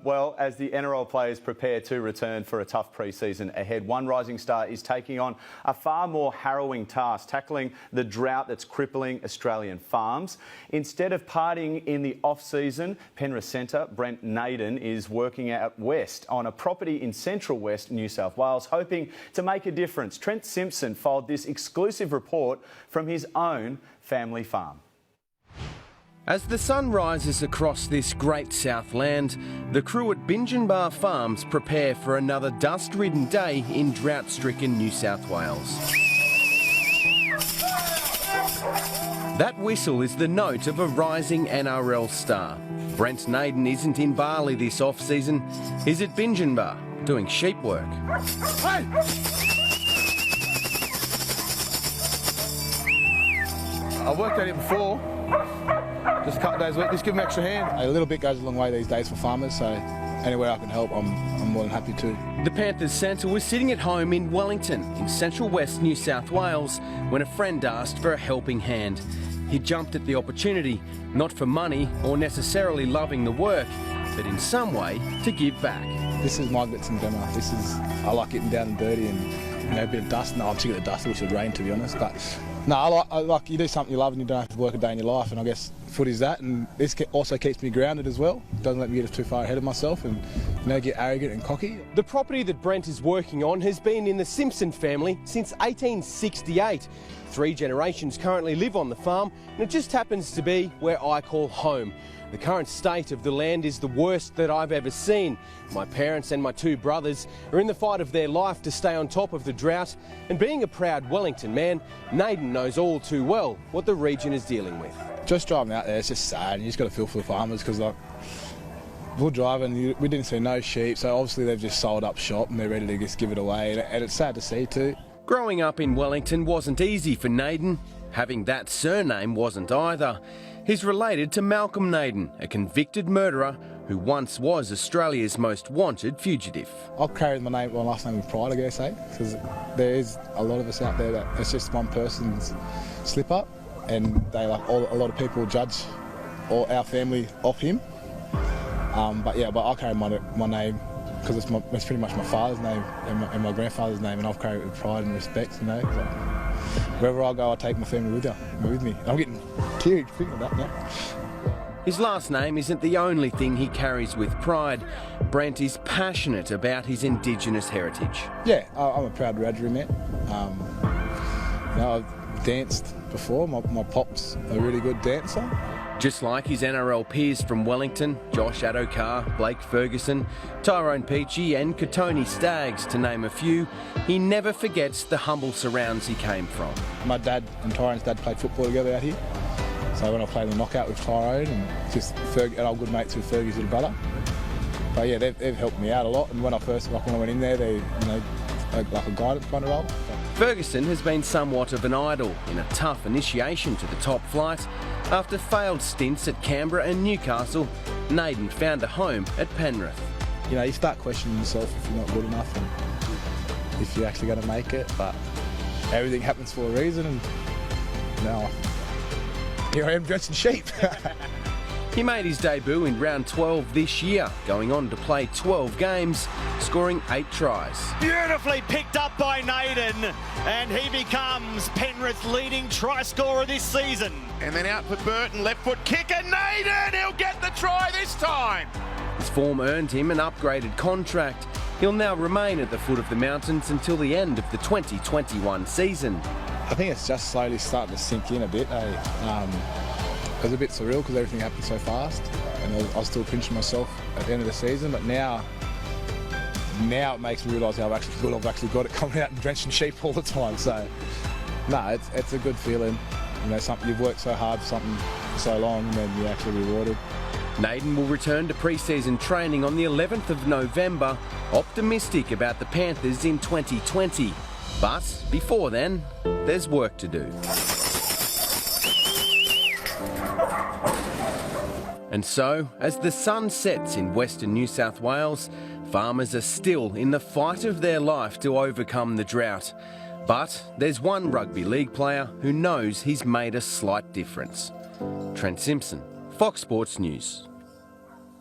Well, as the NRL players prepare to return for a tough pre-season ahead, one rising star is taking on a far more harrowing task, tackling the drought that's crippling Australian farms. Instead of partying in the off-season, Penrith centre Brent Naden is working out west on a property in central west New South Wales, hoping to make a difference. Trent Simpson followed this exclusive report from his own family farm. As the sun rises across this great Southland, the crew at Binjinbar Farms prepare for another dust-ridden day in drought-stricken New South Wales. That whistle is the note of a rising NRL star. Brent Naden isn't in Bali this off-season. He's at Binjinbar doing sheep work. Hey! I've worked at it before. Just a couple of days a week, just give them an extra hand. A little bit goes a long way these days for farmers, so anywhere I can help, I'm more than happy to. The Panthers centre was sitting at home in Wellington, in central west New South Wales, when a friend asked for a helping hand. He jumped at the opportunity, not for money or necessarily loving the work, but in some way to give back. This is my glitz and glamour. I like getting down and dirty and a bit of dust. No, I'm sick of the dust. I wish it would rain, to be honest. But no, I like you do something you love and you don't have to work a day in your life. And I guess footy's that. And this also keeps me grounded as well. Doesn't let me get too far ahead of myself and get arrogant and cocky. The property that Brent is working on has been in the Simpson family since 1868. 3 generations currently live on the farm, and it just happens to be where I call home. The current state of the land is the worst that I've ever seen. My parents and my 2 brothers are in the fight of their life to stay on top of the drought, and being a proud Wellington man, Naden knows all too well what the region is dealing with. Just driving out there, it's just sad. You just got to feel for the farmers because, like, we're driving, we didn't see no sheep, so obviously they've just sold up shop and they're ready to just give it away, and it's sad to see too. Growing up in Wellington wasn't easy for Naden. Having that surname wasn't either. He's related to Malcolm Naden, a convicted murderer who once was Australia's most wanted fugitive. I've carried my last name with pride, I guess, because there is a lot of us out there that it's just one person's slip up, and a lot of people judge our family off him. But I carry my name because it's pretty much my father's name and my grandfather's name, and I've carried it with pride and respect, you know. Wherever I go, I take my family with me. I'm getting teary thinking about that now. His last name isn't the only thing he carries with pride. Brent is passionate about his Indigenous heritage. Yeah, I'm a proud Wiradjuri man. I've danced before. My pop's a really good dancer. Just like his NRL peers from Wellington, Josh Addo-Carr, Blake Ferguson, Tyrone Peachey and Kotoni Staggs, to name a few, he never forgets the humble surrounds he came from. My dad and Tyrone's dad played football together out here. So when I played the knockout with Tyrone and just and I'm good mates with Fergie's little brother. But yeah, they've helped me out a lot. And when I went in there, they, like a guidance kind of role. Ferguson has been somewhat of an idol in a tough initiation to the top flight. After failed stints at Canberra and Newcastle, Naden found a home at Penrith. You start questioning yourself if you're not good enough and if you're actually going to make it, but everything happens for a reason, and now here I am dressing sheep. He made his debut in round 12 this year, going on to play 12 games, scoring 8 tries. Beautifully picked up by Naden, and he becomes Penrith's leading try scorer this season. And then out for Burton, left foot kick, and Naden, he'll get the try this time. His form earned him an upgraded contract. He'll now remain at the foot of the mountains until the end of the 2021 season. I think it's just slowly starting to sink in a bit. It was a bit surreal because everything happened so fast, and I was still pinching myself at the end of the season, but now it makes me realise how I've actually got it coming out and drenching sheep all the time. So, no, it's a good feeling. Something you've worked so hard for something so long, and then you're actually rewarded. Naden will return to pre-season training on the 11th of November, optimistic about the Panthers in 2020. But before then, there's work to do. And so, as the sun sets in western New South Wales, farmers are still in the fight of their life to overcome the drought. But there's one rugby league player who knows he's made a slight difference. Trent Simpson, Fox Sports News.